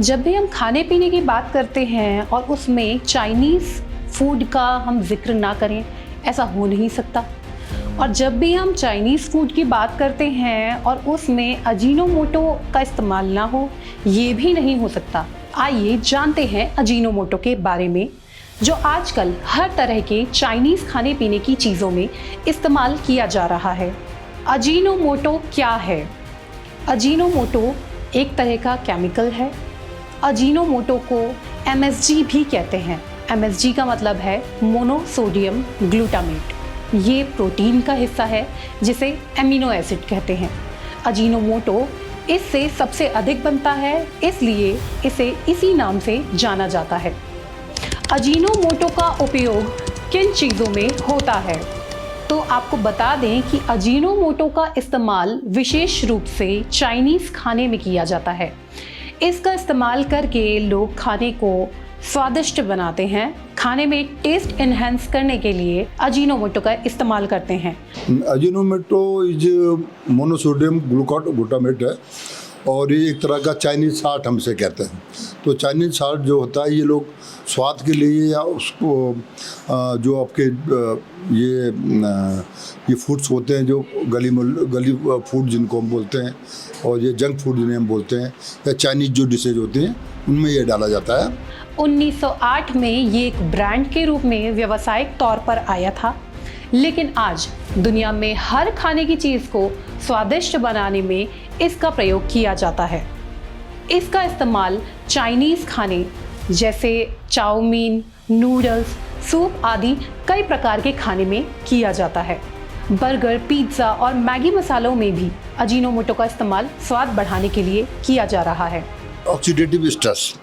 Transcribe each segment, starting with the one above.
जब भी हम खाने पीने की बात करते हैं और उसमें चाइनीज़ फूड का हम जिक्र ना करें, ऐसा हो नहीं सकता। और जब भी हम चाइनीज़ फूड की बात करते हैं और उसमें अजीनोमोटो का इस्तेमाल ना हो, ये भी नहीं हो सकता। आइए जानते हैं अजीनोमोटो के बारे में, जो आजकल हर तरह के चाइनीज़ खाने पीने की चीज़ों में इस्तेमाल किया जा रहा है। अजीनोमोटो क्या है? अजीनोमोटो एक तरह का केमिकल है। अजीनोमोटो को MSG भी कहते हैं। MSG का मतलब है मोनोसोडियम ग्लूटामेट। ये प्रोटीन का हिस्सा है जिसे एमिनो एसिड कहते हैं। अजीनोमोटो इससे सबसे अधिक बनता है, इसलिए इसे इसी नाम से जाना जाता है। अजीनोमोटो का उपयोग किन चीज़ों में होता है? तो आपको बता दें कि अजीनोमोटो का इस्तेमाल विशेष रूप से चाइनीज़ खाने में किया जाता है। इसका इस्तेमाल करके लोग खाने को स्वादिष्ट बनाते हैं। खाने में टेस्ट एनहांस करने के लिए अजीनोमोटो का इस्तेमाल करते हैं। अजीनोमोटो इज मोनोसोडियम ग्लूटामेट है और ये एक तरह का चाइनीज़ साल्ट हमसे कहते हैं। तो चाइनीज़ साल्ट जो होता है, ये लोग स्वाद के लिए या उसको जो आपके ये फूड्स होते हैं, जो गली फूड जिनको हम बोलते हैं, और ये जंक फूड जिन्हें हम बोलते हैं, या चाइनीज़ जो डिशेज होती हैं, उनमें ये डाला जाता है। 1908 में ये एक ब्रांड के रूप में व्यावसायिक तौर पर आया था, लेकिन आज दुनिया में हर खाने की चीज़ को स्वादिष्ट बनाने में इसका प्रयोग किया जाता है। इसका इस्तेमाल चाइनीज़ खाने जैसे चाउमीन, नूडल्स, सूप आदि कई प्रकार के खाने में किया जाता है। बर्गर, पिज्ज़ा और मैगी मसालों में भी अजीनोमोटो का इस्तेमाल स्वाद बढ़ाने के लिए किया जा रहा है। ऑक्सीडेटिव स्ट्रेस,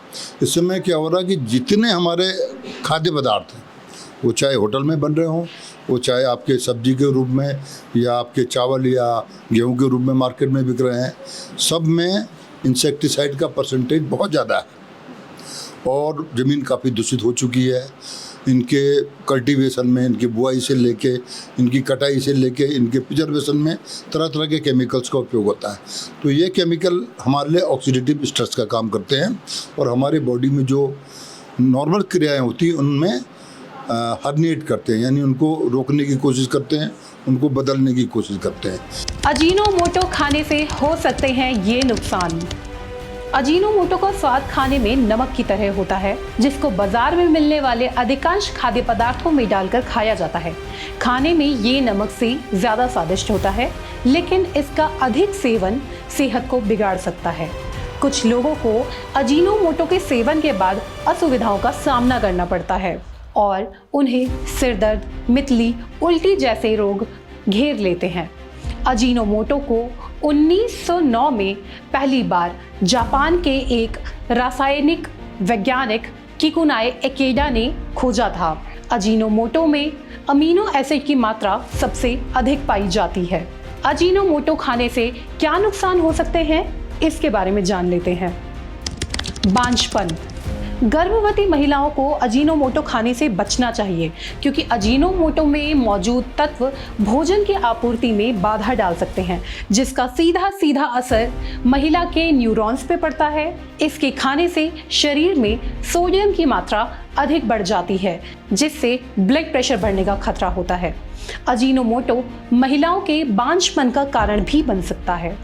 इस समय क्या हो रहा है कि जितने हमारे खाद्य पदार्थ हैं, वो चाहे होटल में बन रहे हों, वो चाहे आपके सब्जी के रूप में या आपके चावल या गेहूं के रूप में मार्केट में बिक रहे हैं, सब में इंसेक्टिसाइड का परसेंटेज बहुत ज़्यादा है और ज़मीन काफ़ी दूषित हो चुकी है। इनके कल्टीवेशन में, इनकी बुआई से लेके, इनकी कटाई से लेके, इनके प्रिजर्वेशन में तरह तरह के केमिकल्स का उपयोग होता है। तो ये केमिकल हमारे लिए ऑक्सीडेटिव स्ट्रेस का काम करते हैं और हमारे बॉडी में जो नॉर्मल क्रियाएं होती हैं उनमें हर्निएट करते हैं, यानी उनको रोकने की कोशिश करते हैं, उनको बदलने की कोशिश करते हैं। अजीनोमोटो खाने से हो सकते हैं ये नुकसान। अजीनोमोटो का स्वाद खाने में नमक की तरह होता है, जिसको बाजार में मिलने वाले अधिकांश खाद्य पदार्थों में डालकर खाया जाता है। खाने में ये नमक से ज़्यादा स्वादिष्ट होता है, लेकिन इसका अधिक सेवन सेहत को बिगाड़ सकता है। कुछ लोगों को अजीनोमोटो के सेवन के बाद असुविधाओं का सामना करना पड़ता है और उन्हें सिर दर्द, मितली, उल्टी जैसे रोग घेर लेते हैं। अजीनोमोटो को 1909 में पहली बार जापान के एक रासायनिक वैज्ञानिक किकुनाए एकेडा ने खोजा था। अजीनोमोटो में अमीनो एसिड की मात्रा सबसे अधिक पाई जाती है। अजीनोमोटो खाने से क्या नुकसान हो सकते हैं, इसके बारे में जान लेते हैं। बांझपन। गर्भवती महिलाओं को अजीनोमोटो खाने से बचना चाहिए, क्योंकि अजीनोमोटो में मौजूद तत्व भोजन की आपूर्ति में बाधा डाल सकते हैं, जिसका सीधा असर महिला के न्यूरॉन्स पे पड़ता है। इसके खाने से शरीर में सोडियम की मात्रा अधिक बढ़ जाती है, जिससे ब्लड प्रेशर बढ़ने का खतरा होता है। अजीनोमोटो महिलाओं के बांझपन का कारण भी बन सकता है।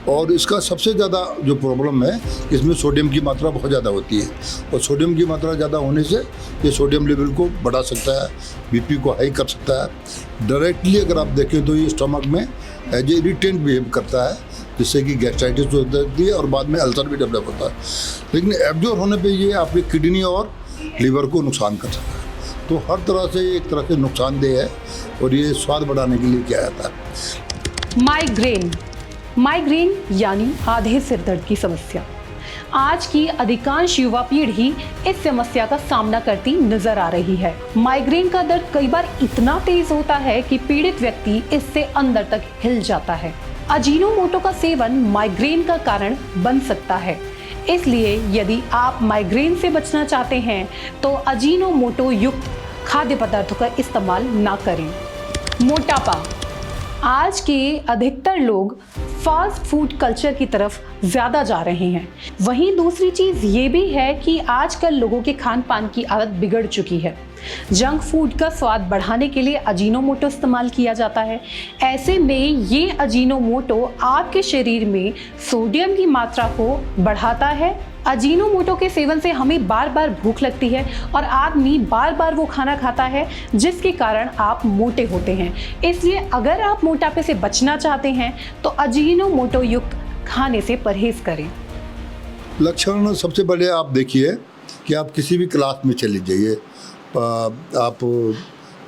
और इसका सबसे ज़्यादा जो प्रॉब्लम है, इसमें सोडियम की मात्रा बहुत ज़्यादा होती है और सोडियम की मात्रा ज़्यादा होने से ये सोडियम लेवल को बढ़ा सकता है, बीपी को हाई कर सकता है। डायरेक्टली अगर आप देखें तो ये स्टमक में एज ए इरिटेंट बिहेव करता है, जिससे कि गैस्ट्राइटिस हो जाती है और बाद में अल्सर भी डेवलप होता है। लेकिन एब्जॉर्ब होने पर ये आपकी किडनी और लीवर को नुकसान कर सकता है। तो हर तरह से एक तरह से नुकसानदेह है और ये स्वाद बढ़ाने के लिए किया जाता है। माइग्रेन यानी आधे सिर दर्द की समस्या। आज की अधिकांश युवा पीढ़ी इस समस्या का सामना करती नजर आ रही है। माइग्रेन का दर्द कई बार इतना तेज होता है कि पीड़ित व्यक्ति इससे अंदर तक हिल जाता है। अजीनोमोटो का सेवन माइग्रेन का कारण बन सकता है, इसलिए यदि आप माइग्रेन से बचना चाहते हैं तो अजीनोमोटो युक्त खाद्य पदार्थों का इस्तेमाल ना करें। मोटापा। आज के अधिकतर लोग फास्ट फूड कल्चर की तरफ ज़्यादा जा रहे हैं। वहीं दूसरी चीज़ ये भी है कि आजकल लोगों के खान पान की आदत बिगड़ चुकी है। जंक फूड का स्वाद बढ़ाने के लिए अजीनोमोटो इस्तेमाल किया जाता है। ऐसे में ये अजीनोमोटो आपके शरीर में सोडियम की मात्रा को बढ़ाता है। अजीनोमोटो के सेवन से हमें बार बार भूख लगती है और आदमी बार बार वो खाना खाता है, जिसके कारण आप मोटे होते हैं। इसलिए अगर आप मोटापे से बचना चाहते हैं तो अजीनोमोटो युक्त खाने से परहेज करें। लक्षण सबसे पहले आप देखिए कि आप किसी भी क्लास में चले जाइए, आप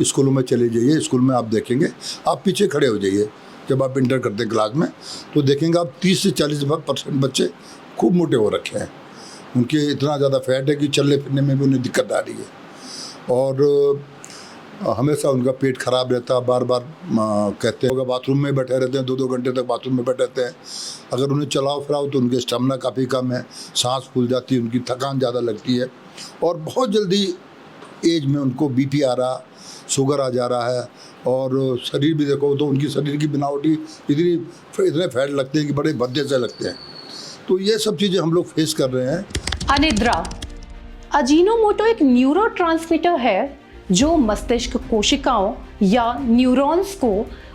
स्कूलों में चले जाइए, स्कूल में आप देखेंगे, आप पीछे खड़े हो जाइए जब आप इंटर करते हैं क्लास में, तो देखेंगे आप 30 से 40% बच्चे खूब मोटे हो रखे हैं। उनके इतना ज़्यादा फैट है कि चलने फिरने में भी उन्हें दिक्कत आ रही है और हमेशा उनका पेट खराब रहता है। बार बार कहते हैं बाथरूम में बैठे रहते हैं, 2-2 घंटे तक बाथरूम में बैठे रहते हैं। अगर उन्हें चलाओ फिराओ तो उनके स्टेमिना काफ़ी कम है, सांस फूल जाती है, उनकी थकान ज़्यादा लगती है और बहुत जल्दी एज में उनको बीपी आ रहा, शुगर आ जा रहा है और शरीर भी देखो तो उनकी शरीर की बनावटी इतने फैट लगते हैं कि बड़े भद्दे से लगते हैं। तो ये सब चीज़ें हम लोग फेस कर रहे हैं। अनिद्रा। अजीनोमोटो एक न्यूरोट्रांसमीटर है जो मस्तिष्क कोशिकाओं या न्यूरॉन्स को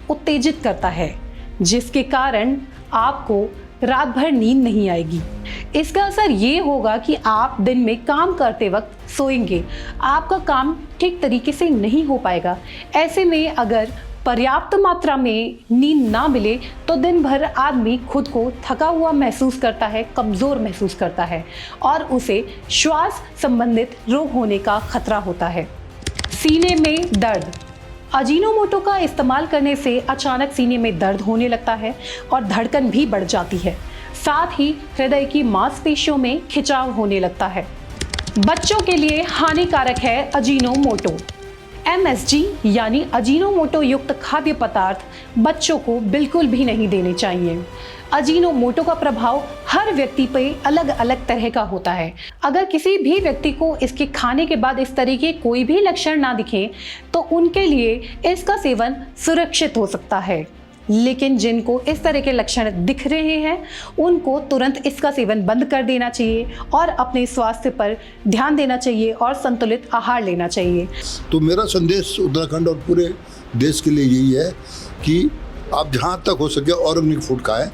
उत्तेजित करता है, जिसके कारण आपको रात भर नींद नहीं आएगी। इसका असर ये होगा कि आप दिन में काम करते वक्त सोएंगे, आपका काम ठीक तरीके से नहीं हो पाएगा। ऐसे में अगर पर्याप्त मात्रा में नींद ना मिले तो दिन भर आदमी खुद को थका हुआ महसूस करता है, कमज़ोर महसूस करता है और उसे श्वास संबंधित रोग होने का खतरा होता है। सीने में दर्द। अजीनोमोटो का इस्तेमाल करने से अचानक सीने में दर्द होने लगता है और धड़कन भी बढ़ जाती है। साथ ही हृदय की मांसपेशियों में खिंचाव होने लगता है। बच्चों के लिए हानिकारक है अजीनोमोटो। MSG यानी अजीनोमोटो युक्त खाद्य पदार्थ बच्चों को बिल्कुल भी नहीं देने चाहिए। अजीनोमोटो का प्रभाव हर व्यक्ति पे अलग अलग तरह का होता है। अगर किसी भी व्यक्ति को इसके खाने के बाद इस तरह के कोई भी लक्षण ना दिखें तो उनके लिए इसका सेवन सुरक्षित हो सकता है, लेकिन जिनको इस तरह के लक्षण दिख रहे हैं उनको तुरंत इसका सेवन बंद कर देना चाहिए और अपने स्वास्थ्य पर ध्यान देना चाहिए और संतुलित आहार लेना चाहिए। तो मेरा संदेश उत्तराखंड और पूरे देश के लिए यही है कि आप जहाँ तक हो सके ऑर्गेनिक फूड खाएं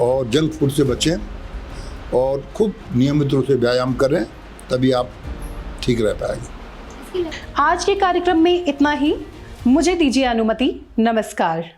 और जंक फूड से बचें और खूब नियमित रूप से व्यायाम करें, तभी आप ठीक रह पाएंगे। आज के कार्यक्रम में इतना ही। मुझे दीजिए अनुमति। नमस्कार।